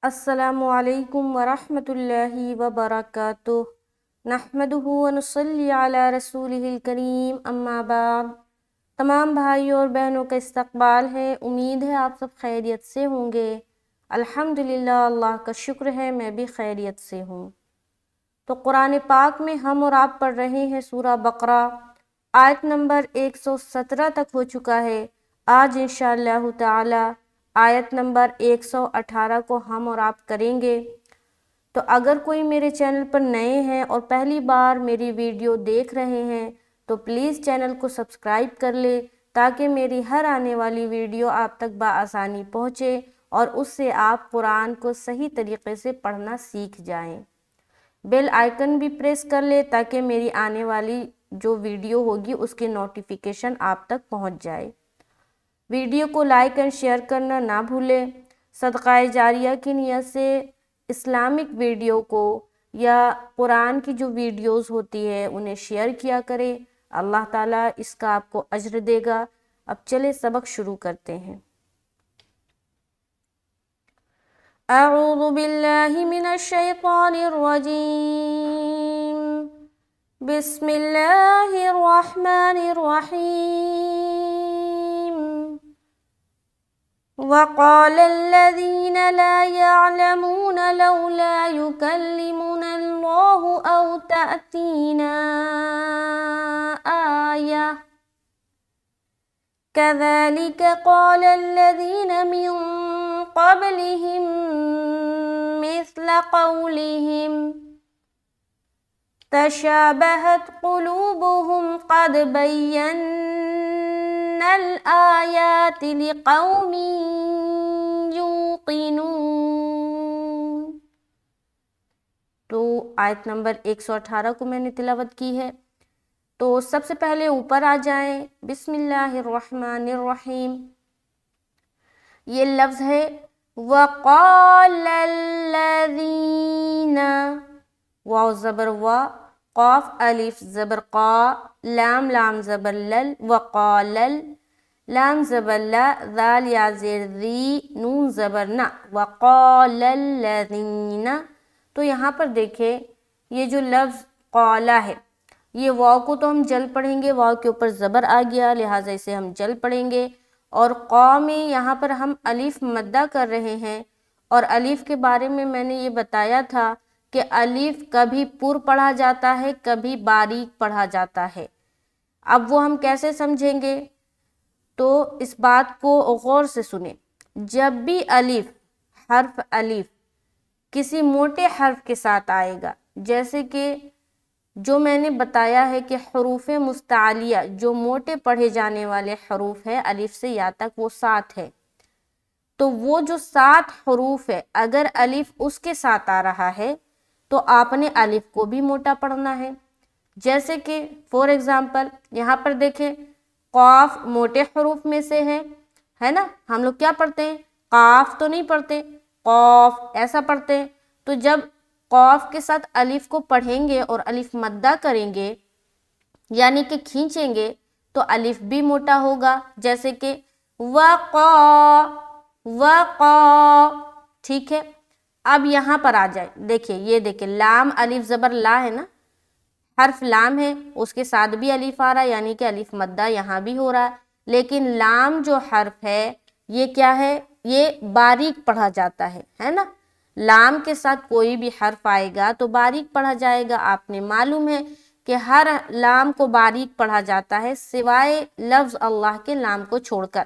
السلام علیکم ورحمۃ اللہ وبرکاتہ۔ نحمدہ ونصلی علی رسولہ الکریم، اما بعد۔ تمام بھائیوں اور بہنوں کا استقبال ہے، امید ہے آپ سب خیریت سے ہوں گے۔ الحمدللہ، اللہ کا شکر ہے میں بھی خیریت سے ہوں۔ تو قرآن پاک میں ہم اور آپ پڑھ رہے ہیں سورہ بقرہ، آیت نمبر 117 تک ہو چکا ہے۔ آج انشاءاللہ تعالی آیت نمبر 118 کو ہم اور آپ کریں گے۔ تو اگر کوئی میرے چینل پر نئے ہیں اور پہلی بار میری ویڈیو دیکھ رہے ہیں تو پلیز چینل کو سبسکرائب کر لے تاکہ میری ہر آنے والی ویڈیو آپ تک بآسانی پہنچے اور اس سے آپ قرآن کو صحیح طریقے سے پڑھنا سیکھ جائیں۔ بیل آئیکن بھی پریس کر لے تاکہ میری آنے والی جو ویڈیو ہوگی اس کی نوٹیفیکیشن آپ تک پہنچ جائے۔ ویڈیو کو لائک اور شیئر کرنا نہ بھولیں۔ صدقہ جاریہ کی نیت سے اسلامک ویڈیو کو یا قرآن کی جو ویڈیوز ہوتی ہے انہیں شیئر کیا کرے، اللہ تعالیٰ اس کا آپ کو اجر دے گا۔ اب چلے سبق شروع کرتے ہیں۔ اعوذ باللہ من الشیطان الرجیم، بسم اللہ الرحمن الرحیم۔ وقال الذين لا يعلمون لولا يكلمنا الله أو تأتينا آية كذلك قال الذين من قبلهم مثل قولهم تشابهت قلوبهم قد بينا الآيات لقوم یوقنون۔ تو آیت نمبر 118 کو میں نے تلاوت کی ہے۔ تو سب سے پہلے اوپر آ جائیں، بسم اللہ الرحمن الرحیم۔ یہ لفظ ہے وقال الذین، واو زبر وا، قاف الف زبر قا، لام لام زبر لل، وقال لام زبر لا، ذال یا زیر ذی، نون زبر نا، وقال الذین۔ تو یہاں پر دیکھیں یہ جو لفظ قالا ہے، یہ واو کو تو ہم جل پڑھیں گے، واو کے اوپر زبر آ گیا لہٰذا اسے ہم جل پڑھیں گے، اور قا میں یہاں پر ہم الف مدہ کر رہے ہیں۔ اور الف کے بارے میں نے یہ بتایا تھا کہ الف کبھی پر پڑھا جاتا ہے، کبھی باریک پڑھا جاتا ہے۔ اب وہ ہم کیسے سمجھیں گے؟ تو اس بات کو غور سے سنیں۔ جب بھی الف، حرف الف کسی موٹے حرف کے ساتھ آئے گا، جیسے کہ جو میں نے بتایا ہے کہ حروف مستعلیہ جو موٹے پڑھے جانے والے حروف ہیں الف سے یا تک وہ 7 ہے، تو وہ جو 7 حروف ہے اگر الف اس کے ساتھ آ رہا ہے تو آپ نے الف کو بھی موٹا پڑھنا ہے۔ جیسے کہ فور ایگزامپل یہاں پر دیکھیں، قاف موٹے حروف میں سے ہے نا، ہم لوگ کیا پڑھتے ہیں؟ قاف تو نہیں پڑھتے، قاف ایسا پڑھتے ہیں۔ تو جب قاف کے ساتھ الف کو پڑھیں گے اور الف مدہ کریں گے یعنی کہ کھینچیں گے تو الف بھی موٹا ہوگا، جیسے کہ وقا، وقا، ٹھیک ہے۔ اب یہاں پر آ جائے، دیکھیں یہ دیکھیں لام الف زبر لا ہے نا، حرف لام ہے اس کے ساتھ بھی الف آ رہا ہے یعنی کہ الف مدہ یہاں بھی ہو رہا ہے، لیکن لام جو حرف ہے یہ کیا ہے؟ یہ باریک پڑھا جاتا ہے نا۔ لام کے ساتھ کوئی بھی حرف آئے گا تو باریک پڑھا جائے گا۔ آپ نے معلوم ہے کہ ہر لام کو باریک پڑھا جاتا ہے سوائے لفظ اللہ کے لام کو چھوڑ کر۔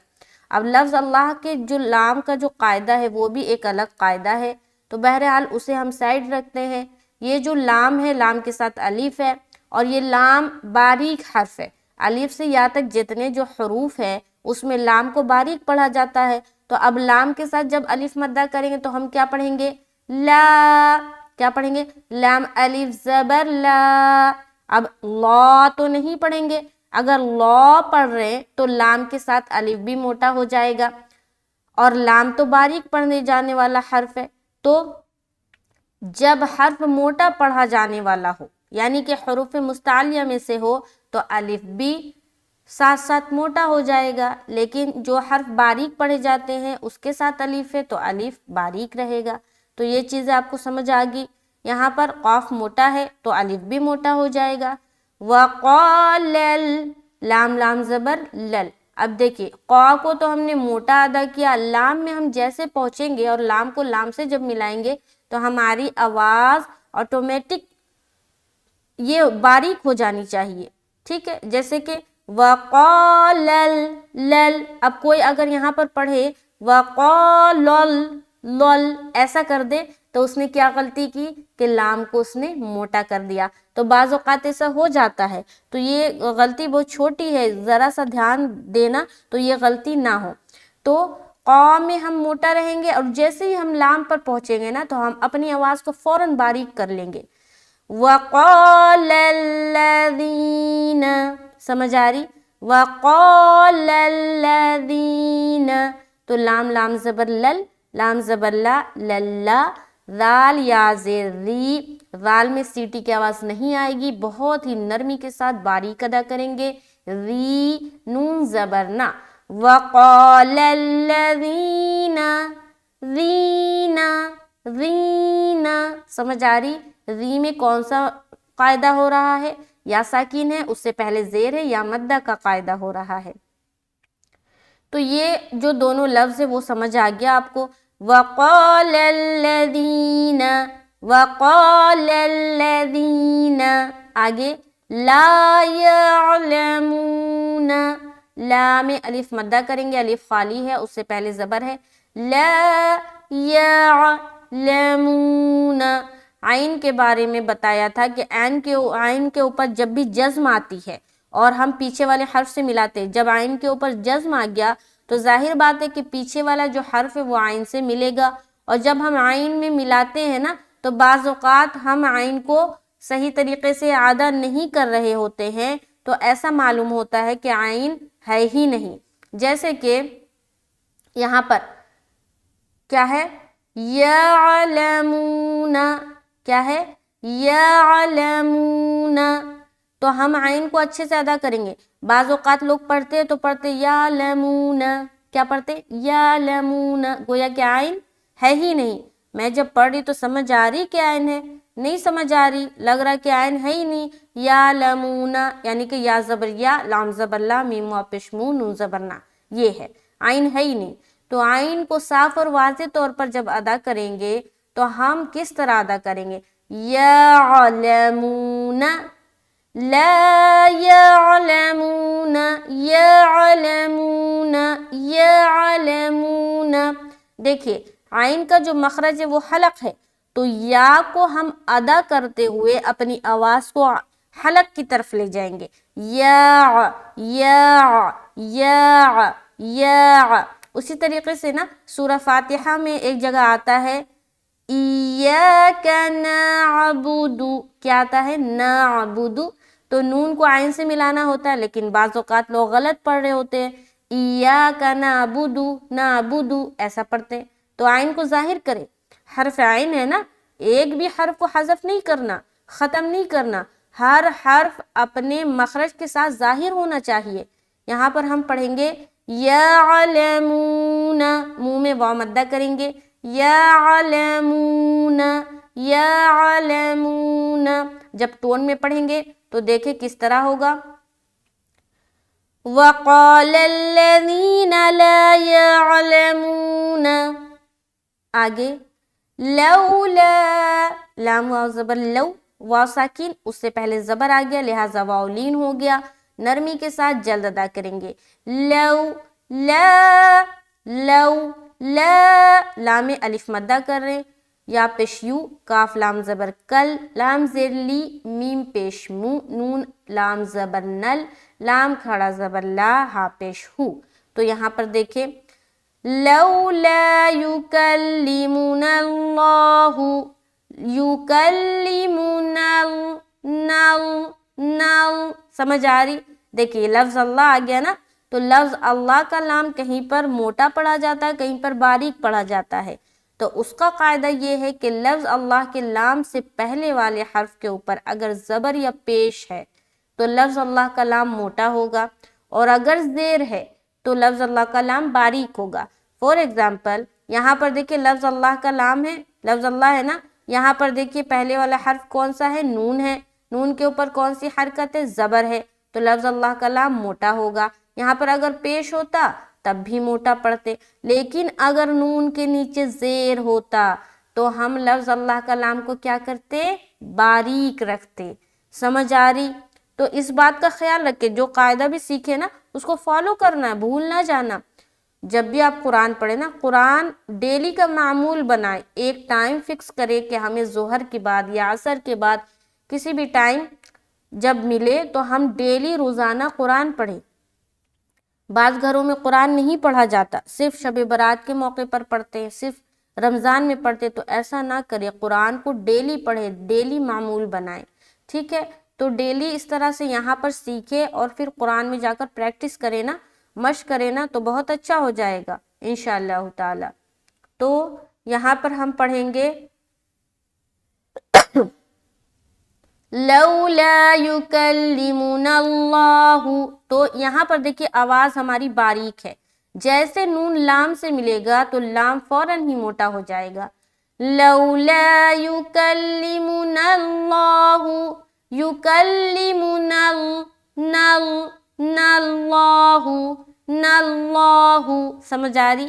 اب لفظ اللہ کے جو لام کا جو قاعدہ ہے وہ بھی ایک الگ قاعدہ ہے، تو بہرحال اسے ہم سائڈ رکھتے ہیں۔ یہ جو لام ہے، لام کے ساتھ الف ہے اور یہ لام باریک حرف ہے، الف سے یا تک جتنے جو حروف ہیں اس میں لام کو باریک پڑھا جاتا ہے۔ تو اب لام کے ساتھ جب الف مدہ کریں گے تو ہم کیا پڑھیں گے؟ لا، کیا پڑھیں گے؟ لام الف زبر لا۔ اب لا تو نہیں پڑھیں گے، اگر لا پڑھ رہے ہیں تو لام کے ساتھ الف بھی موٹا ہو جائے گا، اور لام تو باریک پڑھنے جانے والا حرف ہے۔ تو جب حرف موٹا پڑھا جانے والا ہو یعنی کہ حروف مستعلیہ میں سے ہو تو الف بھی ساتھ ساتھ موٹا ہو جائے گا، لیکن جو حرف باریک پڑھے جاتے ہیں اس کے ساتھ الف ہے تو الف باریک رہے گا۔ تو یہ چیزیں آپ کو سمجھ آ گئی. یہاں پر قاف موٹا ہے تو الف بھی موٹا ہو جائے گا. وقال لام لام زبر لل. اب دیکھیے قا کو تو ہم نے موٹا ادا کیا، لام میں ہم جیسے پہنچیں گے اور لام کو لام سے جب ملائیں گے تو ہماری آواز آٹومیٹک یہ باریک ہو جانی چاہیے. ٹھیک ہے، جیسے کہ وقال لل. اب کوئی اگر یہاں پر پڑھے وقال لل ایسا کر دے تو اس نے کیا غلطی کی کہ لام کو اس نے موٹا کر دیا. تو بعض اوقات ایسا ہو جاتا ہے، تو یہ غلطی بہت چھوٹی ہے، ذرا سا دھیان دینا تو یہ غلطی نہ ہو. تو قا میں ہم موٹا رہیں گے اور جیسے ہی ہم لام پر پہنچیں گے نا تو ہم اپنی آواز کو فوراً باریک کر لیں گے. وقال الذین، سمجھ آ رہی؟ وقال الذین، تو لام لام زبر لل، لام زبر لا، للا. ذال یا زیر ری، ذال میں سیٹی کی آواز نہیں آئے گی، بہت ہی نرمی کے ساتھ باریک ادا کریں گے. ری نون زبر نا. وقال الذین، رینا رینا، سمجھ آ رہی؟ ری میں کون سا قاعدہ ہو رہا ہے؟ یا ساکین ہے، اس سے پہلے زیر ہے، یا مدہ کا قاعدہ ہو رہا ہے. تو یہ جو دونوں لفظ ہے وہ سمجھ آ گیا آپ کو. وقال الذین، وقال الذین. آگے لا یعلمون، لا میں الف مدہ کریں گے، الف خالی ہے، اس سے پہلے زبر ہے. لا یعلمون. عین کے بارے میں بتایا تھا کہ عین کے اوپر جب بھی جزم آتی ہے اور ہم پیچھے والے حرف سے ملاتے، جب عین کے اوپر جزم آ گیا تو ظاہر بات ہے کہ پیچھے والا جو حرف ہے وہ عین سے ملے گا. اور جب ہم عین میں ملاتے ہیں نا تو بعض اوقات ہم عین کو صحیح طریقے سے ادا نہیں کر رہے ہوتے ہیں، تو ایسا معلوم ہوتا ہے کہ عین ہے ہی نہیں. جیسے کہ یہاں پر کیا ہے؟ یعلمون. کیا ہے؟ یعلمون. تو ہم عین کو اچھے سے ادا کریں گے. بعض اوقات لوگ پڑھتے تو پڑھتے یعلمون. کیا پڑھتے؟ یعلمون، گویا کہ عین ہے ہی نہیں. میں جب پڑھ رہی تو سمجھ آ رہی کہ عین ہے؟ نہیں سمجھ آ رہی، لگ رہا کہ عین ہے ہی نہیں. یعلمون یعنی کہ یا زبر یا، لام زبر لا، میم واو پیش مو، نون زبر نا، یہ ہے، عین ہے ہی نہیں. تو عین کو صاف اور واضح طور پر جب ادا کریں گے تو ہم کس طرح ادا کریں گے؟ یعلمون، لا یعلمون، یعلمون، یعلمون. دیکھیے عین کا جو مخرج ہے وہ حلق ہے، تو یا کو ہم ادا کرتے ہوئے اپنی آواز کو حلق کی طرف لے جائیں گے. یا یا یا یا. اسی طریقے سے نا سورہ فاتحہ میں ایک جگہ آتا ہے ایاک نعبد، کیا آتا ہے؟ نعبد. تو نون کو عین سے ملانا ہوتا ہے، لیکن بعض اوقات لوگ غلط پڑھ رہے ہوتے ہیں، ایاک نعبد، نعبد ایسا پڑھتے ہیں. تو عین کو ظاہر کرے، حرف عین ہے نا، ایک بھی حرف کو حذف نہیں کرنا، ختم نہیں کرنا، ہر حرف اپنے مخرج کے ساتھ ظاہر ہونا چاہیے. یہاں پر ہم پڑھیں گے یعلمون، منہ میں واو مدہ کریں گے، یعلمون، یعلمون. جب ٹون میں پڑھیں گے تو دیکھیں کس طرح ہوگا. وقال الذین لا یعلمون. آگے لولا، لام واو زبر لو، واو ساکین، اس سے پہلے زبر آ گیا لہٰذا واو لین ہو گیا. نرمی کے ساتھ جلد ادا کریں گے. لو لا، لو لا، لام الف مدہ کر رہے، یا پیش یو، کاف لام زبر کل، لام زیر لی، میم پیش مو، نون لام زبر نل، لام کھڑا زبر لا، ہا پیش ہو. تو یہاں پر دیکھیں لولا یکلمنا اللہ، یکلمنا نل. سمجھ آ رہی؟ دیکھیے لفظ اللہ آ گیا نا، تو لفظ اللہ کا لام کہیں پر موٹا پڑھا جاتا ہے، کہیں پر باریک پڑھا جاتا ہے. تو اس کا قاعدہ یہ ہے کہ لفظ اللہ کے لام سے پہلے والے حرف کے اوپر اگر زبر یا پیش ہے تو لفظ اللہ کا لام موٹا ہوگا، اور اگر زیر ہے تو لفظ اللہ کا لام باریک ہوگا. فور ایگزامپل یہاں پر دیکھیے لفظ اللہ کا لام ہے، لفظ اللہ ہے نا، یہاں پر دیکھیے پہلے والا حرف کون سا ہے؟ نون ہے، نون کے اوپر کون سی حرکت ہے؟ زبر ہے، تو لفظ اللہ کا لام موٹا ہوگا۔ یہاں پر اگر پیش ہوتا تب بھی موٹا پڑھتے، لیکن اگر نون کے نیچے زیر ہوتا تو ہم لفظ اللہ کا لام کو کیا کرتے؟ باریک رکھتے۔ سمجھ آ رہی؟ تو اس بات کا خیال رکھے، جو قاعدہ بھی سیکھے نا اس کو فالو کرنا ہے، بھول نہ جانا۔ جب بھی آپ قرآن پڑھیں نا، قرآن ڈیلی کا معمول بنائے، ایک ٹائم فکس کرے کہ ہمیں ظہر کے بعد یا عصر کے بعد کسی بھی ٹائم جب ملے تو ہم ڈیلی روزانہ قرآن پڑھیں۔ بعض گھروں میں قرآن نہیں پڑھا جاتا، صرف شب برات کے موقع پر پڑھتے ہیں، صرف رمضان میں پڑھتے، تو ایسا نہ کرے، قرآن کو ڈیلی پڑھے، ڈیلی معمول بنائے، ٹھیک ہے؟ تو ڈیلی اس طرح سے یہاں پر سیکھے اور پھر قرآن میں جا کر پریکٹس کرے نا، مشق کرے نا، تو بہت اچھا ہو جائے گا انشاءاللہ تعالی۔ تو یہاں پر ہم پڑھیں گے لولا یکلمنا اللہ، تو یہاں پر دیکھیے آواز ہماری باریک ہے، جیسے نون لام سے ملے گا تو لام فوراً ہی موٹا ہو جائے گا۔ لولا یکلمنا اللہ، یکلمنا اللہ، سمجھ آ رہی؟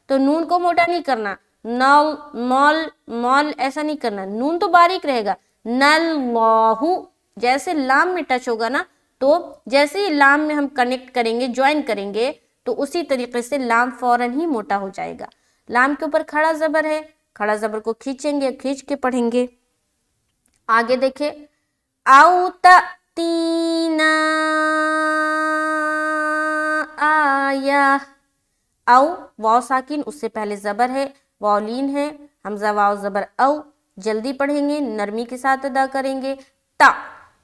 تو نون کو موٹا نہیں کرنا، نل مول مول ایسا نہیں کرنا، نون تو باریک رہے گا۔ نللہ، جیسے لام میں ٹچ ہوگا نا، تو جیسے ہی لام میں ہم کنیکٹ کریں گے، جوائن کریں گے، تو اسی طریقے سے لام فوراً ہی موٹا ہو جائے گا۔ لام کے اوپر کھڑا زبر ہے، کھڑا زبر کو کھینچیں گے، کھینچ کے پڑھیں گے۔ آگے دیکھیں، او تأتینا آیہ، او واو ساکن، اس سے پہلے زبر ہے، واو لین ہے، حمزہ واو زبر او، جلدی پڑھیں گے، نرمی کے ساتھ ادا کریں گے۔ تا،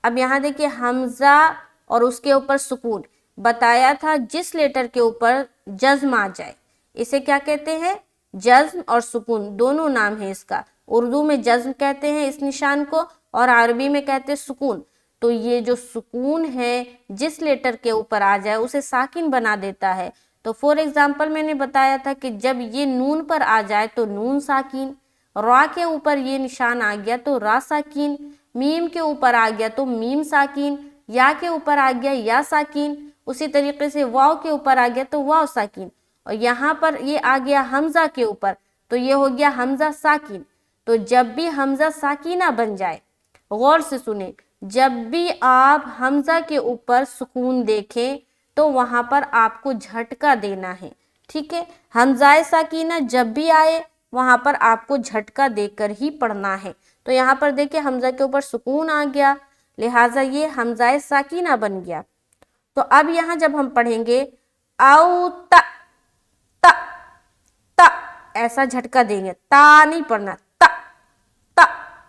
اب یہاں دیکھیں حمزہ اور اس کے اوپر سکون، بتایا تھا جس لیٹر کے اوپر جزم آ جائے اسے کیا کہتے ہیں؟ جزم اور سکون دونوں نام ہے اس کا۔ اردو میں جزم کہتے ہیں اس نشان کو، اور عربی میں کہتے ہیں سکون۔ تو یہ جو سکون ہے جس لیٹر کے اوپر آ جائے اسے ساکن بنا دیتا ہے۔ تو فور ایگزامپل میں نے بتایا تھا کہ جب یہ نون پر آ جائے تو نون ساکن، را کے اوپر یہ نشان آ گیا تو را ساکن، میم کے اوپر آ گیا تو میم ساکن، یا کے اوپر آ گیا یا ساکن، اسی طریقے سے واو کے اوپر آ گیا تو واو ساکن، اور یہاں پر یہ آ گیا حمزہ کے اوپر تو یہ ہو گیا حمزہ ساکن۔ تو جب بھی حمزہ ساکینہ بن جائے، غور سے سنیں، جب بھی آپ حمزہ کے اوپر سکون دیکھیں تو وہاں پر آپ کو جھٹکا دینا ہے، ٹھیک ہے؟ حمزہ ساکینہ جب بھی آئے وہاں پر آپ کو جھٹکا دے کر ہی پڑھنا ہے۔ تو یہاں پر دیکھیں حمزہ کے اوپر سکون آ گیا، لہٰذا یہ حمزہ ساکینہ بن گیا۔ تو اب یہاں جب ہم پڑھیں گے او تا، تا تا ایسا جھٹکا دیں گے، تا نہیں پڑھنا، تا تا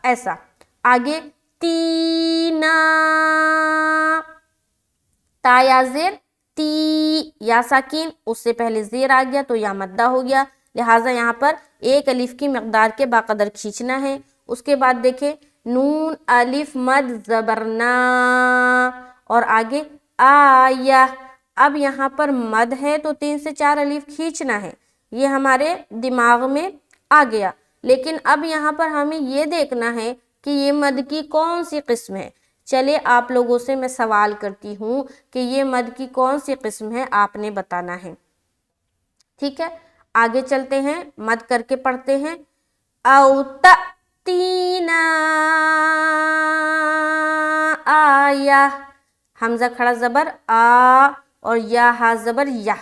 ایسا۔ آگے تینا، تا یا زیر، تی یا ساکین، اس سے پہلے زیر آ گیا تو یا مدہ ہو گیا، لہٰذا یہاں پر ایک الف کی مقدار کے باقدر کھینچنا ہے۔ اس کے بعد دیکھیں نون الف مد زبرنا، اور آگے آیہ، اب یہاں پر مد ہے تو 3 سے 4 الف کھینچنا ہے، یہ ہمارے دماغ میں آ گیا، لیکن اب یہاں پر ہمیں یہ دیکھنا ہے کہ یہ مد کی کون سی قسم ہے۔ چلے آپ لوگوں سے میں سوال کرتی ہوں کہ یہ مد کی کون سی قسم ہے، آپ نے بتانا ہے، ٹھیک ہے؟ آگے چلتے ہیں، مد کر کے پڑھتے ہیں، او تأتینا آیہ، حمزہ کھڑا زبر آ اور یا ہا زبر یا۔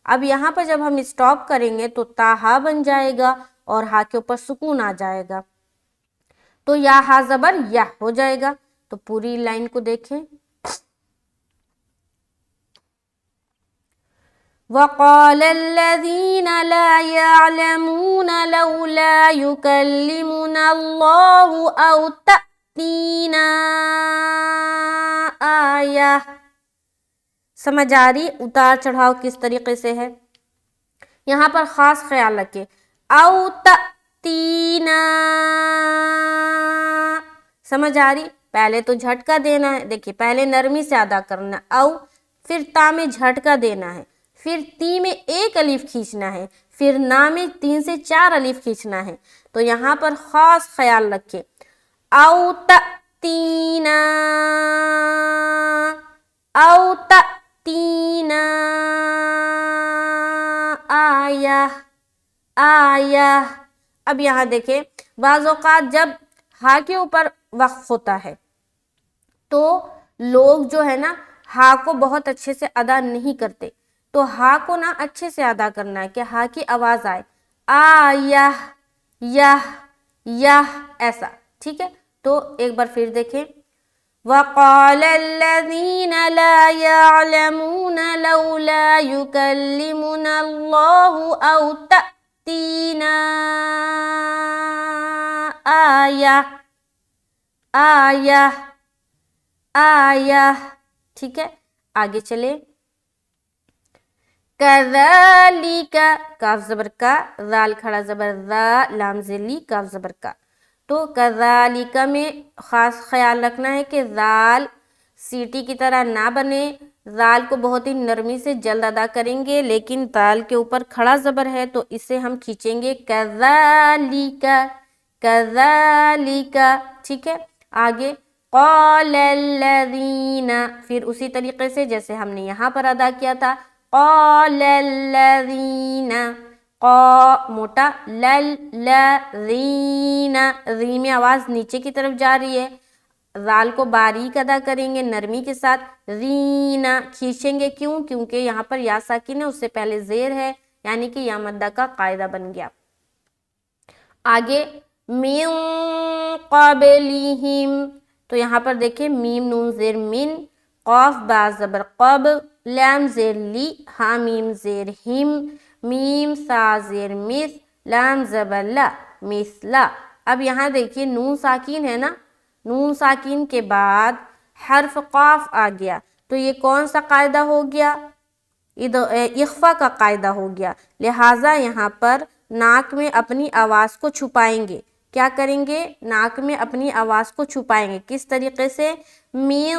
اب یہاں پر جب ہم اسٹاپ کریں گے تو تا ہا بن جائے گا اور ہا کے اوپر سکون آ جائے گا، تو یا ہا زبر یا ہو جائے گا۔ تو پوری لائن کو دیکھیں، وَقَالَ الَّذِينَ لَا يَعْلَمُونَ لَوْلَا يُكَلِّمُنَا اللَّهُ أَوْ تَأْتِينَا آیَةٌ۔ سمجھ آ رہی اتار چڑھاؤ کس طریقے سے ہے؟ یہاں پر خاص خیال رکھیں، او تأتینا، سمجھ آ رہی؟ پہلے تو جھٹکا دینا ہے، دیکھیں پہلے نرمی سے ادا کرنا، او، پھر تا میں جھٹکا دینا ہے، پھر تی میں ایک الف کھینچنا ہے، پھر نا میں 3 سے 4 الف کھینچنا ہے، تو یہاں پر خاص خیال رکھے، او تأتینا، او تأتینا آیہ، آیہ۔ اب یہاں دیکھیں بعض اوقات جب ہا کے اوپر وقف ہوتا ہے تو لوگ جو ہے نا ہا کو بہت اچھے سے ادا نہیں کرتے، تو ہا کو نا اچھے سے ادا کرنا ہے کہ ہا کی آواز آئے، آیہ، یہ، یہ، ایسا، ٹھیک ہے۔ تو ایک بار پھر دیکھیں، وَقَالَ الَّذِينَ لَا يَعْلَمُونَ لَوْلَا يُكَلِّمُنَا اللَّهُ أَوْ تَأْتِينَا آیہ، آیہ، آیہ، ٹھیک ہے۔ آگے چلے، کذالک، کاف زبر کا، ذال کھڑا زبر ذا، لام زیر لی، کاف زبر کا، تو کذالک میں خاص خیال رکھنا ہے کہ ذال سیٹی کی طرح نہ بنے، ذال کو بہت ہی نرمی سے جلد ادا کریں گے، لیکن ذال کے اوپر کھڑا زبر ہے تو اسے ہم کھینچیں گے، کذالک، کذالک، ٹھیک ہے۔ آگے، قال الذین، پھر اسی طریقے سے جیسے ہم نے یہاں پر ادا کیا تھا، قال الذین، قا موٹا، لل، لذین، ذی میں آواز نیچے کی طرف جا رہی ہے، ذال کو باریک ادا کریں گے نرمی کے ساتھ، ذین کھینچیں گے، کیوں؟ کیونکہ یہاں پر یا ساکن ہے، اس سے پہلے زیر ہے، یعنی کہ یا مدہ کا قاعدہ بن گیا۔ آگے، من قبلہم، تو یہاں پر دیکھیں میم نون زیر من، قاف با زبر قب، لام زیر لی، ہا میم زیر ہم، میم سا زیر مس، لام زبر لا، مثلا۔ اب یہاں دیکھیے نون ساکین ہے نا، نون ساکین کے بعد حرف قاف آ گیا، تو یہ کون سا قاعدہ ہو گیا؟ اخفا کا قاعدہ ہو گیا، لہٰذا یہاں پر ناک میں اپنی آواز کو چھپائیں گے۔ کیا کریں گے؟ ناک میں اپنی آواز کو چھپائیں گے، کس طریقے سے؟ من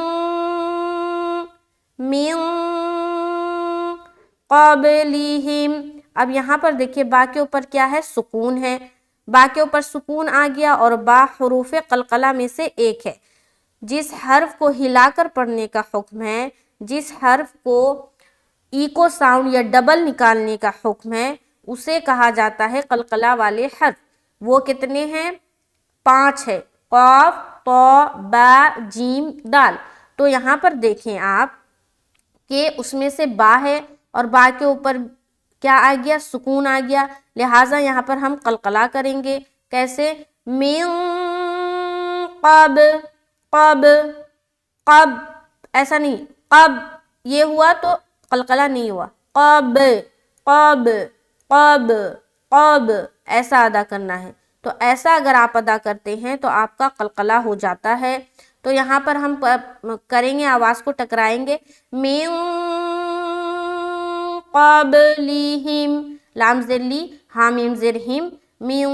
قبلہم۔ اب یہاں پر دیکھیے با کے اوپر کیا ہے؟ سکون ہے، با کے اوپر سکون آ گیا، اور با حروف قلقلہ میں سے ایک ہے۔ جس حرف کو ہلا کر پڑھنے کا حکم ہے، جس حرف کو ایکو ساؤنڈ یا ڈبل نکالنے کا حکم ہے، اسے کہا جاتا ہے قلقلہ والے حرف۔ وہ کتنے ہیں؟ 5 ہے، قاف، طا، با، جیم، دال۔ تو یہاں پر دیکھیں آپ کہ اس میں سے با ہے، اور با کے اوپر کیا آ گیا؟ سکون آ گیا، لہٰذا یہاں پر ہم قلقلہ کریں گے۔ کیسے؟ من قب، قب، قب، ایسا نہیں، قب یہ ہوا تو قلقلہ نہیں ہوا، قب، قب، قب، قب، ایسا ادا کرنا ہے۔ تو ایسا اگر آپ ادا کرتے ہیں تو آپ کا قلقلہ ہو جاتا ہے۔ تو یہاں پر ہم کریں گے، آواز کو ٹکرائیں گے، من قبلہم، لام زیر لی، ہا میم زیر ہم، من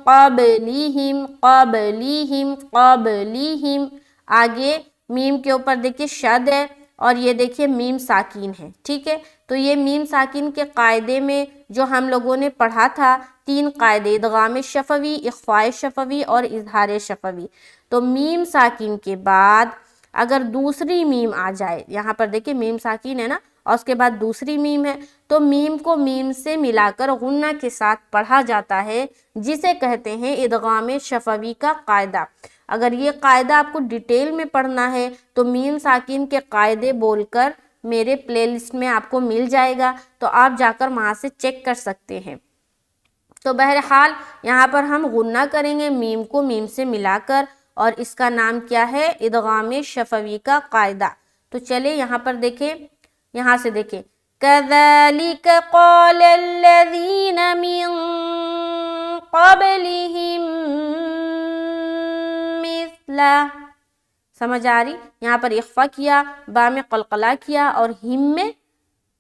قبلہم، قبلہم، قبلہم۔ آگے میم کے اوپر دیکھیے شد ہے، اور یہ دیکھیے میم ساکین ہے، ٹھیک ہے۔ تو یہ میم ساکین کے قاعدے میں جو ہم لوگوں نے پڑھا تھا 3 قاعدے، ادغام شفوی، اخفاء شفوی اور اظہار شفوی۔ تو میم ساکین کے بعد اگر دوسری میم آ جائے، یہاں پر دیکھیں میم ساکین ہے نا، اور اس کے بعد دوسری میم ہے، تو میم کو میم سے ملا کر غنہ کے ساتھ پڑھا جاتا ہے، جسے کہتے ہیں ادغام شفوی کا قاعدہ۔ اگر یہ قاعدہ آپ کو ڈیٹیل میں پڑھنا ہے تو میم ساکین کے قاعدے بول کر میرے پلے لسٹ میں آپ کو مل جائے گا، تو آپ جا کر وہاں سے چیک کر سکتے ہیں۔ تو بہرحال یہاں پر ہم غنہ کریں گے میم کو میم سے ملا کر، اور اس کا نام کیا ہے؟ ادغام شفوی کا قاعدہ۔ تو چلے یہاں پر دیکھیں، یہاں سے دیکھیں، كَذَلِكَ قَالَ الَّذِينَ مِن قَبْلِهِم مِثْلَ، سمجھ آ رہی؟ یہاں پر اخفا کیا، با میں قلقلہ کیا، اور ہم میں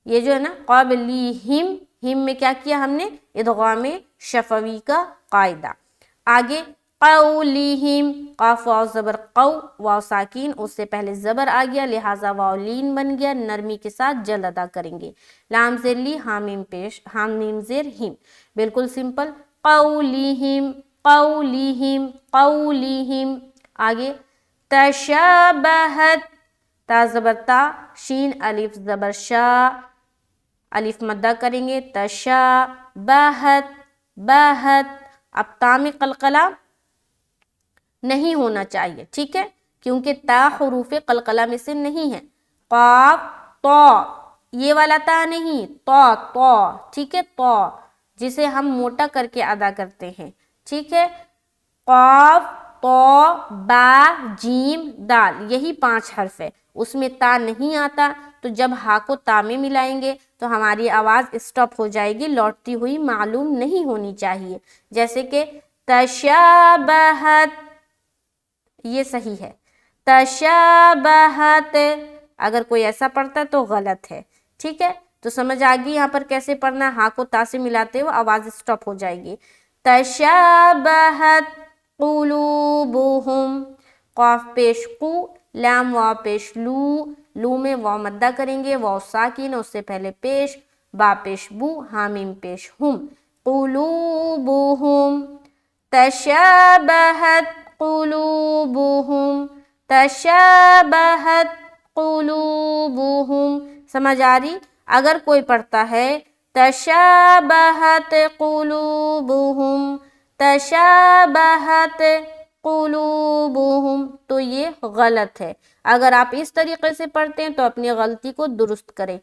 یہ جو ہے نا قبلہم، ہم میں کیا کیا ہم نے؟ ادغام شفوی کا قاعدہ۔ آگے، قولہم، قاف واو زبر قو، واو ساکین، اس سے پہلے زبر آ گیا لہٰذا واو لین بن گیا، نرمی کے ساتھ جل ادا کریں گے، لام زیر لی، حامیم پیش، حامیم زیر ہم، بالکل سمپل، قولہم قولہم قولہم۔ آگے تشابہت، تا زبر تا، شین الف زبر شا، الف مدہ کریں گے، تشابہت بہت، اب تا میں قلقلہ نہیں ہونا چاہیے، ٹھیک ہے، کیونکہ تا حروف قلقلہ میں سے نہیں ہے، قاف تو، یہ والا تا نہیں، تو، ٹھیک ہے، تو جسے ہم موٹا کر کے ادا کرتے ہیں، ٹھیک ہے، قاف تو با جیم دال، یہی 5 حرف ہے، اس میں تا نہیں آتا، تو جب ہا کو تا میں ملائیں گے تو ہماری آواز اسٹاپ ہو جائے گی، لوٹتی ہوئی معلوم نہیں ہونی چاہیے، جیسے کہ تشابہت، یہ صحیح ہے، تشابہت، اگر کوئی ایسا پڑھتا ہے تو غلط ہے، ٹھیک ہے، تو سمجھ آگی یہاں پر کیسے پڑھنا ہے، ہاں کو تا سے ملاتے ہوئے آواز اسٹاپ ہو جائے گی، تشابہت قلوبہم، قاف پیش قو، لام واو پیش لو، لو میں واو مدہ کریں گے، واو ساکین، اس سے پہلے پیش، با پیش بو، حامیم پیش ہم، قلوبہم، تشابہت قلوبہم، تشابہت قلوبہم، سمجھ آ رہی؟ اگر کوئی پڑھتا ہے تشابہت قلوبہم، تشابہت قلوبہم، تو یہ غلط ہے، اگر آپ اس طریقے سے پڑھتے ہیں تو اپنی غلطی کو درست کریں۔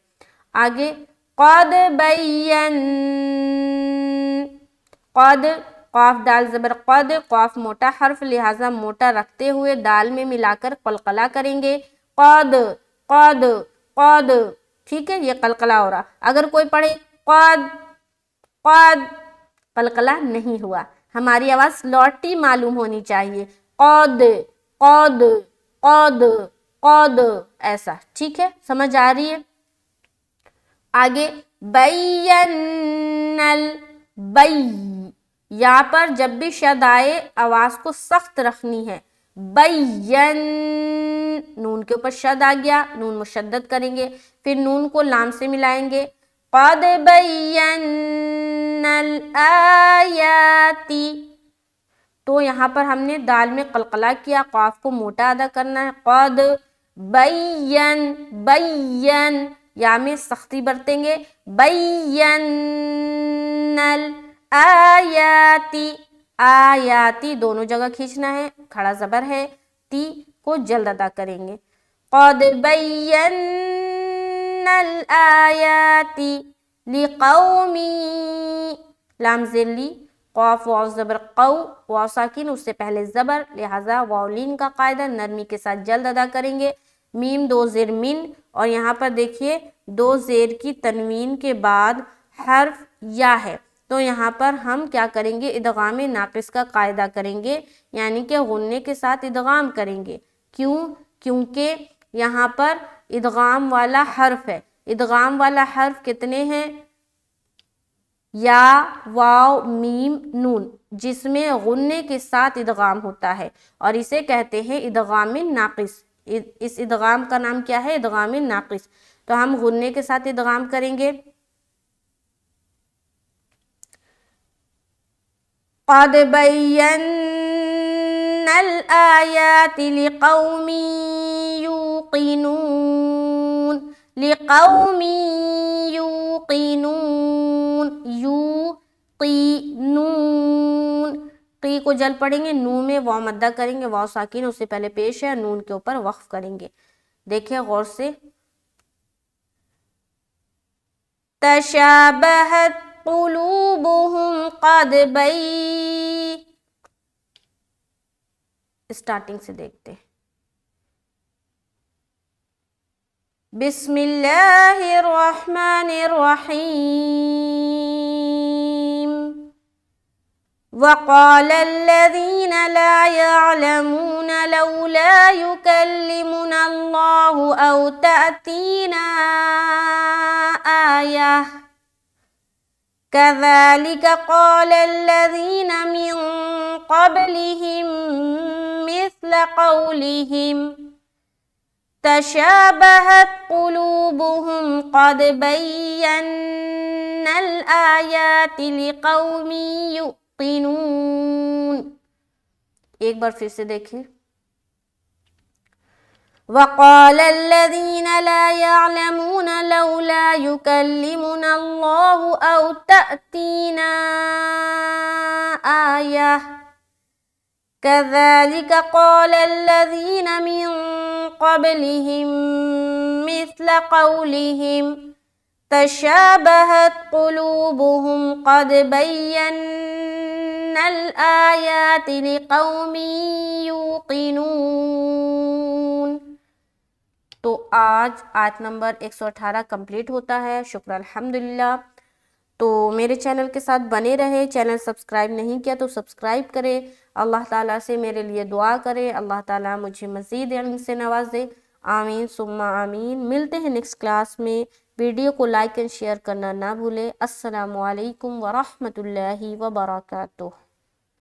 آگے قد بین، قد، قاف دال زبر قد، قاف موٹا حرف لہٰذا موٹا رکھتے ہوئے دال میں ملا کر قلقلہ کریں گے، قد قد قد، ٹھیک ہے، یہ قلقلہ ہو رہا، اگر کوئی پڑھے قد قد، قلقلہ نہیں ہوا، ہماری آواز لوٹی معلوم ہونی چاہیے، قد قد قد قد، ایسا، ٹھیک ہے، سمجھ آ رہی ہے؟ آگے بین بی، یہاں پر جب بھی شد آئے آواز کو سخت رکھنی ہے، بین، نون کے اوپر شد آ گیا، نون مشدد کریں گے، پھر نون کو لام سے ملائیں گے، قد بینا الآیات، تو یہاں پر ہم نے دال میں قلقلہ کیا، قاف کو موٹا ادا کرنا ہے، قد بین بین، یا میں سختی برتیں گے، بینا الآیات، آیاتی دونوں جگہ کھینچنا ہے، کھڑا زبر ہے، تی کو جلد ادا کریں گے، قد بینا الآیات لقوم، لام زیر لی، قاف واو زبر قو، واو ساکین، اس سے پہلے زبر لہٰذا واو لین کا قاعدہ، نرمی کے ساتھ جلد ادا کریں گے، میم 2 زیر من، اور یہاں پر دیکھیے 2 زیر کی تنوین کے بعد حرف یا ہے، تو یہاں پر ہم کیا کریں گے، ادغام ناقص کا قاعدہ کریں گے، یعنی کہ غنے کے ساتھ ادغام کریں گے، کیوں؟ کیونکہ یہاں پر ادغام والا حرف ہے، ادغام والا حرف کتنے ہیں؟ یا واو میم نون، جس میں غنے کے ساتھ ادغام ہوتا ہے، اور اسے کہتے ہیں ادغام ناقص، اس ادغام کا نام کیا ہے؟ ادغام ناقص، تو ہم غنے کے ساتھ ادغام کریں گے، قد بینا الآیات لقوم یوقنون، لقوم یوقنون، یوقنون، قی کو جل پڑیں گے، نون میں واو مدہ کریں گے، واو ساکین اس سے پہلے پیش ہے، نون کے اوپر وقف کریں گے، دیکھیں غور سے، تشابہت قلوبہم قد اسٹارٹنگ سے دیکھتے ہیں، بسم اللہ الرحمن الرحیم، وقال الذین لا يعلمون لولا يكلمنا اللہ او تأتینا آیہ كذلك قال الذين من قبلهم مثل قولهم تشابهت قلوبهم قد بينا الآيات لقوم يوقنون. ایک بار پھر سے دیکھیں. وقال الذين لا يعلمون لولا يكلمنا الله أو تأتينا آية كذلك قال الذين من قبلهم مثل قولهم تشابهت قلوبهم قد بينا الآيات لقوم يوقنون. تو آج آیت نمبر 118 کمپلیٹ ہوتا ہے. شکر الحمدللہ. تو میرے چینل کے ساتھ بنے رہے. چینل سبسکرائب نہیں کیا تو سبسکرائب کرے. اللہ تعالیٰ سے میرے لیے دعا کرے. اللہ تعالیٰ مجھے مزید علم سے نوازے. آمین ثم آمین. ملتے ہیں نیکسٹ کلاس میں. ویڈیو کو لائک اینڈ شیئر کرنا نہ بھولے. السلام علیکم ورحمۃ اللہ وبرکاتہ.